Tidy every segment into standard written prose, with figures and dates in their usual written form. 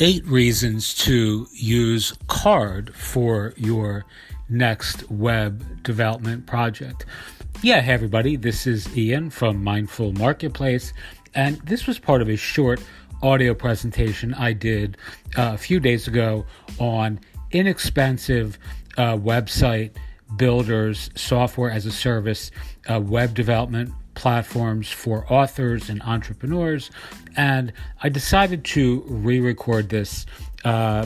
8 reasons to use Carrd for your next web development project. Yeah, hey everybody, this is Ian from Mindful Marketplace, and this was part of a short audio presentation I did a few days ago on inexpensive website builders, software as a service, web development platforms for authors and entrepreneurs, and I decided to re-record this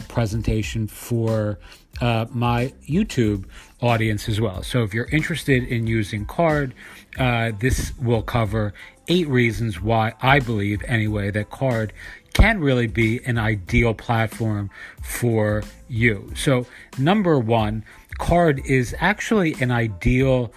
presentation for my YouTube audience as well. So if you're interested in using Carrd, this will cover 8 reasons why I believe, anyway, that Carrd can really be an ideal platform for you. So number one, Carrd is actually an ideal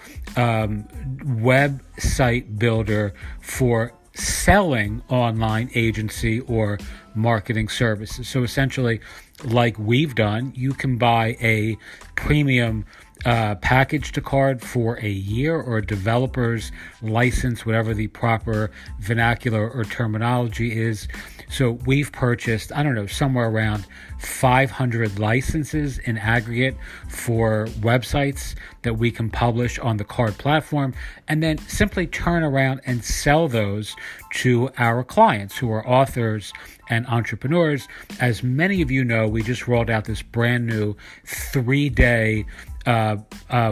website builder for selling online agency or marketing services. So essentially, like we've done, you can buy a premium package to Carrd for a year, or a developer's license, whatever the proper vernacular or terminology is. So we've purchased, somewhere around 500 licenses in aggregate for websites that we can publish on the Carrd platform, and then simply turn around and sell those to our clients who are authors and entrepreneurs. As many of you know, we just rolled out this brand new 3-day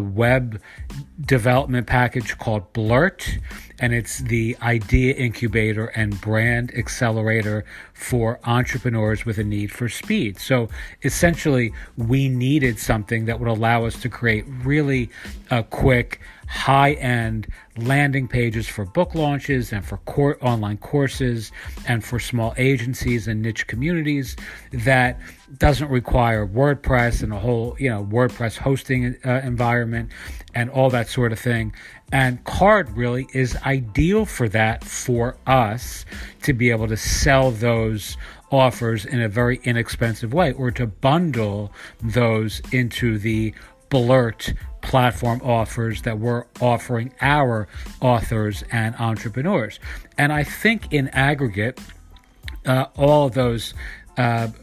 web development package called Blurt, and it's the idea incubator and brand accelerator for entrepreneurs with a need for speed. So essentially, we needed something that would allow us to create really quick, high-end landing pages for book launches and for online courses and for small agencies and niche communities that doesn't require WordPress and a whole, WordPress hosting environment and all that sort of thing. And Carrd really is ideal for that, for us to be able to sell those offers in a very inexpensive way, or to bundle those into the Blurt platform offers that we're offering our authors and entrepreneurs. And I think in aggregate, all of those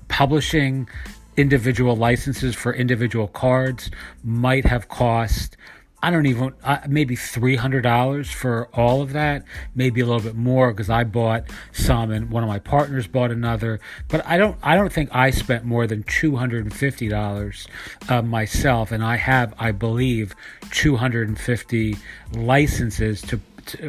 publishing individual licenses for individual cards might have cost, maybe $300 for all of that, maybe a little bit more because I bought some and one of my partners bought another. But I don't think I spent more than $250 myself, and I have, I believe, 250 licenses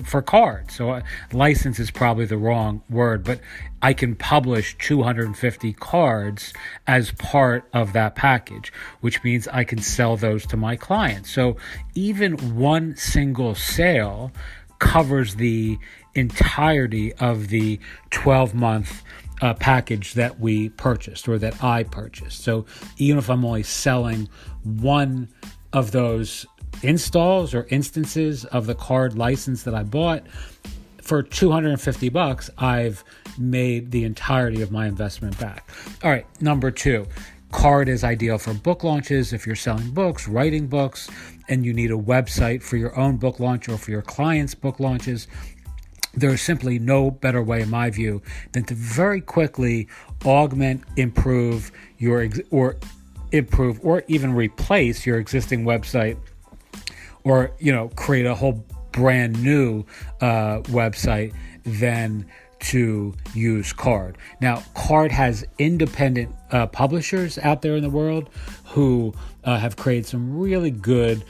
for Carrd. So license is probably the wrong word, but I can publish 250 cards as part of that package, which means I can sell those to my clients. So even one single sale covers the entirety of the 12-month package that we purchased, or that I purchased. So even if I'm only selling one of those installs or instances of the Carrd license that I bought, for $250, I've made the entirety of my investment back. All right, number 2, Carrd is ideal for book launches. If you're selling books, writing books, and you need a website for your own book launch or for your clients' book launches, there's simply no better way, in my view, than to very quickly augment, improve, or even replace your existing website, or create a whole brand new website than to use Carrd. Now, Carrd has independent publishers out there in the world who have created some really good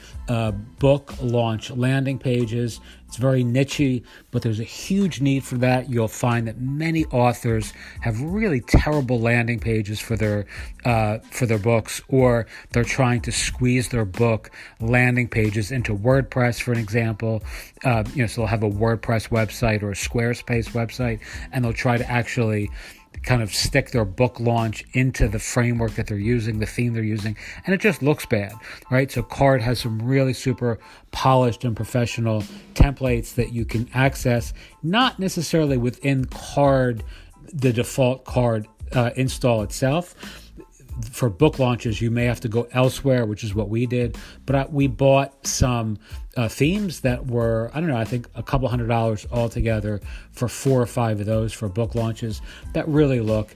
book launch landing pages. It's very niche-y, but there's a huge need for that. You'll find that many authors have really terrible landing pages for their books, or they're trying to squeeze their book landing pages into WordPress, for an example. So they'll have a WordPress website or a Squarespace website, and they'll try to actually kind of stick their book launch into the framework that they're using, the theme they're using, and it just looks bad, right? So Carrd has some really super polished and professional templates that you can access, not necessarily within Carrd, the default Carrd install itself. For book launches, you may have to go elsewhere, which is what we did. But we bought some themes that were, I think a couple $100 altogether for 4 or 5 of those for book launches that really look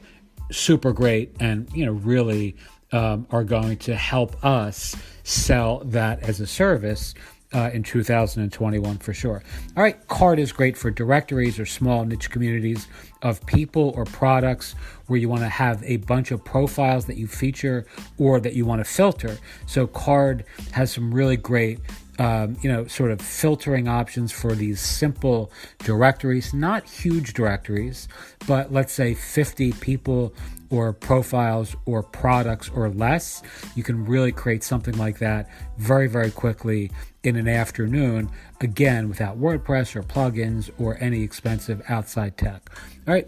super great and, really are going to help us sell that as a service in 2021 for sure. All right, Carrd is great for directories or small niche communities of people or products where you want to have a bunch of profiles that you feature or that you want to filter. So Carrd has some really great sort of filtering options for these simple directories, not huge directories, but let's say 50 people or profiles or products or less. You can really create something like that very, very quickly in an afternoon, again, without WordPress or plugins or any expensive outside tech. All right.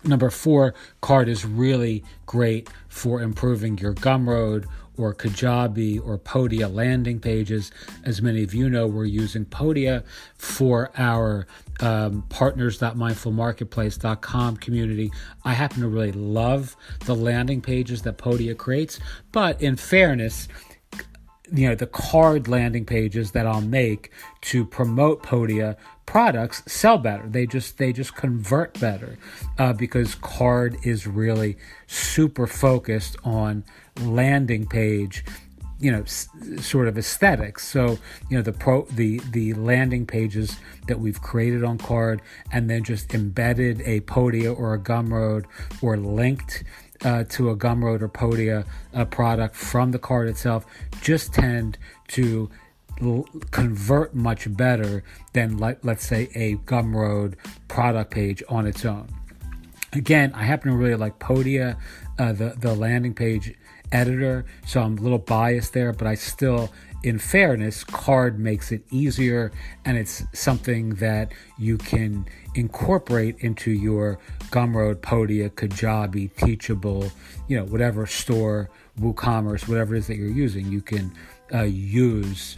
Number 4, Carrd is really great for improving your Gumroad or Kajabi or Podia landing pages. As many of you know, we're using Podia for our partners.mindfulmarketplace.com community. I happen to really love the landing pages that Podia creates, but in fairness, the Carrd landing pages that I'll make to promote Podia products sell better. They just convert better because Carrd is really super focused on landing page, sort of aesthetics. So, the landing pages that we've created on Carrd and then just embedded a Podia or a Gumroad or linked to a Gumroad or Podia product from the Carrd itself just tend to convert much better than, let's say, a Gumroad product page on its own. Again, I happen to really like Podia, the landing page editor, so I'm a little biased there, but I still, in fairness, Carrd makes it easier, and it's something that you can incorporate into your Gumroad, Podia, Kajabi, Teachable, whatever store, WooCommerce, whatever it is that you're using, you can use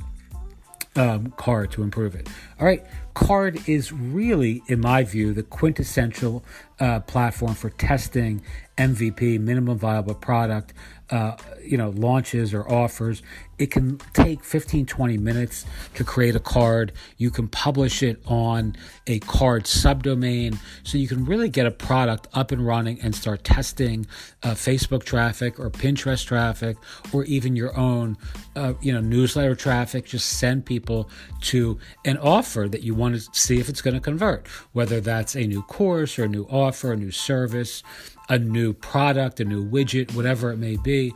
Carrd to improve it. All right, Carrd is really, in my view, the quintessential platform for testing MVP, minimum viable product, launches or offers. It can take 15, 20 minutes to create a Carrd. You can publish it on a Carrd subdomain, so you can really get a product up and running and start testing Facebook traffic or Pinterest traffic or even your own, newsletter traffic. Just send people to an offer that you want to see if it's going to convert, whether that's a new course or a new offer, a new service, a new product, a new widget, whatever it may be.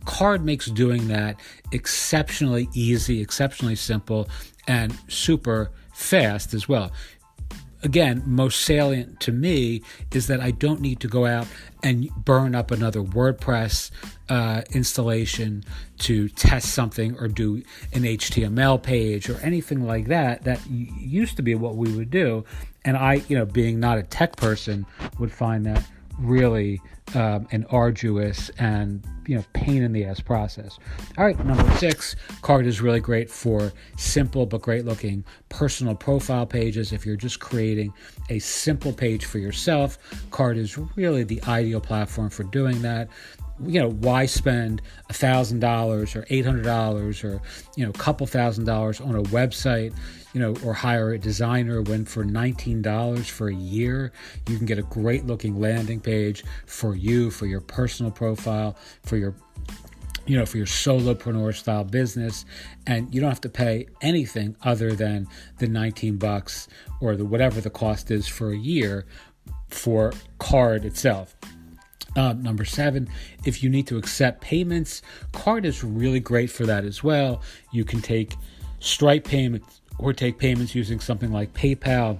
Carrd makes doing that exceptionally easy, exceptionally simple, and super fast as well. Again, most salient to me is that I don't need to go out and burn up another WordPress installation to test something or do an HTML page or anything like that. That used to be what we would do. And I, being not a tech person, would find that really an arduous and pain in the ass process. All right, number 6, Carrd is really great for simple but great looking personal profile pages. If you're just creating a simple page for yourself, Carrd is really the ideal platform for doing that. Why spend $1,000 or $800 or a couple $1,000s on a website, or hire a designer when for $19 for a year you can get a great looking landing page for you, for your personal profile, for your for your solopreneur style business, and you don't have to pay anything other than the $19 or whatever the cost is for a year for Carrd itself. Number 7, if you need to accept payments, Carrd is really great for that as well. You can take Stripe payments or take payments using something like PayPal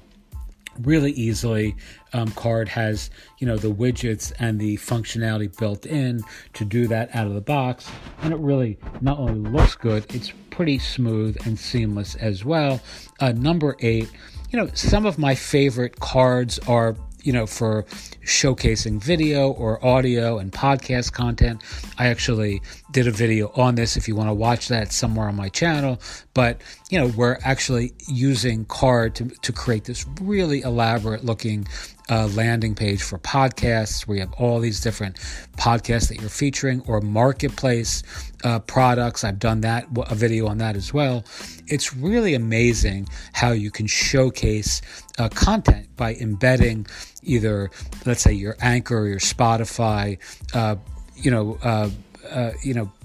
really easily. Carrd has, the widgets and the functionality built in to do that out of the box. And it really not only looks good, it's pretty smooth and seamless as well. Number 8, some of my favorite Carrds are for showcasing video or audio and podcast content. I actually did a video on this. If you want to watch that, somewhere on my channel. But, we're actually using Carrd to create this really elaborate looking landing page for podcasts where you have all these different podcasts that you're featuring, or marketplace products. I've done a video on that as well. It's really amazing how you can showcase content by embedding either, let's say, your Anchor or your Spotify,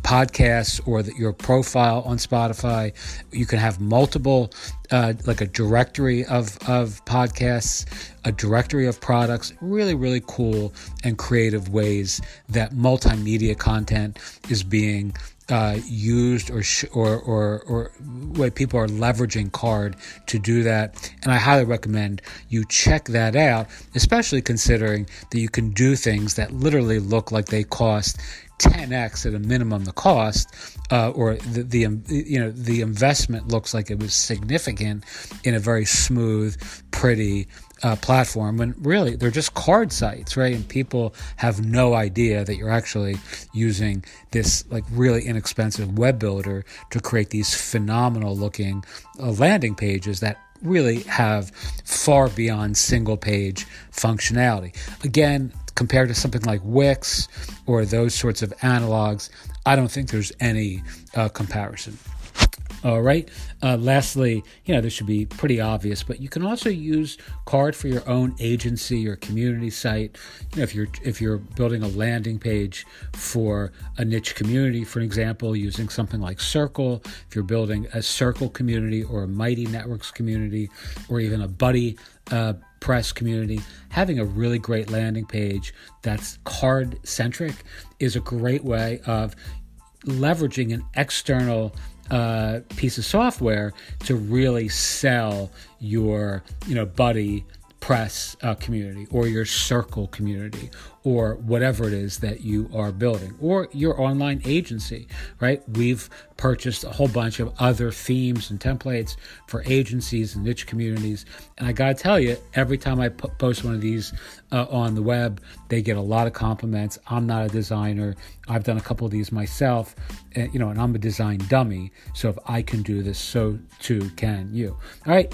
podcasts, or your profile on Spotify. You can have multiple, like a directory of podcasts, a directory of products. Really, really cool and creative ways that multimedia content is being used, or way people are leveraging Carrd to do that. And I highly recommend you check that out, especially considering that you can do things that literally look like they cost 10x at a minimum the cost, or the investment looks like it was significant in a very smooth, pretty platform, when really they're just card sites, right? And people have no idea that you're actually using this like really inexpensive web builder to create these phenomenal looking landing pages that really have far beyond single page functionality. Again, compared to something like Wix or those sorts of analogs, I don't think there's any comparison. All right. Lastly, this should be pretty obvious, but you can also use Carrd for your own agency or community site. If you're building a landing page for a niche community, for example, using something like Circle, if you're building a Circle community or a Mighty Networks community, or even a Buddy Press community, having a really great landing page that's Carrd centric is a great way of leveraging an external piece of software to really sell your Buddy Press community, or your Circle community, or whatever it is that you are building, or your online agency, right? We've purchased a whole bunch of other themes and templates for agencies and niche communities, and I gotta tell you, every time I post one of these on the web, they get a lot of compliments. I'm not a designer. I've done a couple of these myself, and I'm a design dummy, so if I can do this, so too can you. All right.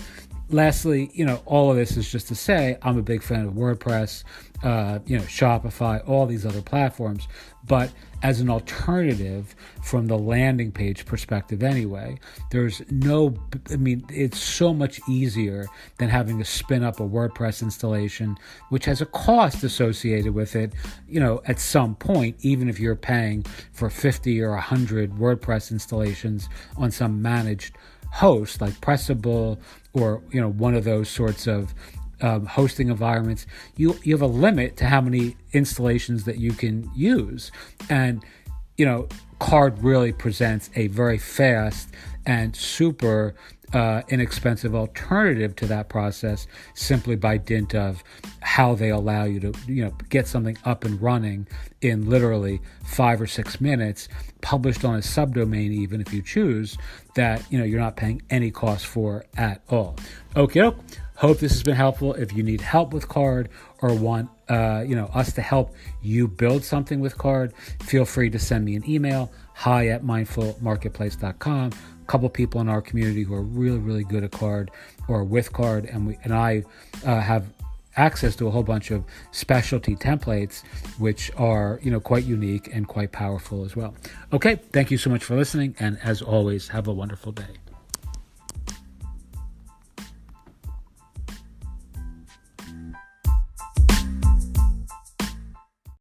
Lastly, all of this is just to say I'm a big fan of WordPress, Shopify, all these other platforms. But as an alternative from the landing page perspective anyway, it's so much easier than having to spin up a WordPress installation, which has a cost associated with it, at some point, even if you're paying for 50 or 100 WordPress installations on some managed host like Pressable, or one of those sorts of hosting environments. You have a limit to how many installations that you can use, and Carrd really presents a very fast and super inexpensive alternative to that process, simply by dint of how they allow you to get something up and running in literally 5 or 6 minutes, published on a subdomain, even if you choose, that you're not paying any cost for at all. Okay, hope this has been helpful. If you need help with Carrd, or want us to help you build something with Carrd, feel free to send me an email, hi@mindfulmarketplace.com. A couple people in our community who are really, really good at Carrd or with Carrd, and I have access to a whole bunch of specialty templates, which are quite unique and quite powerful as well. Okay, thank you so much for listening, and as always, have a wonderful day.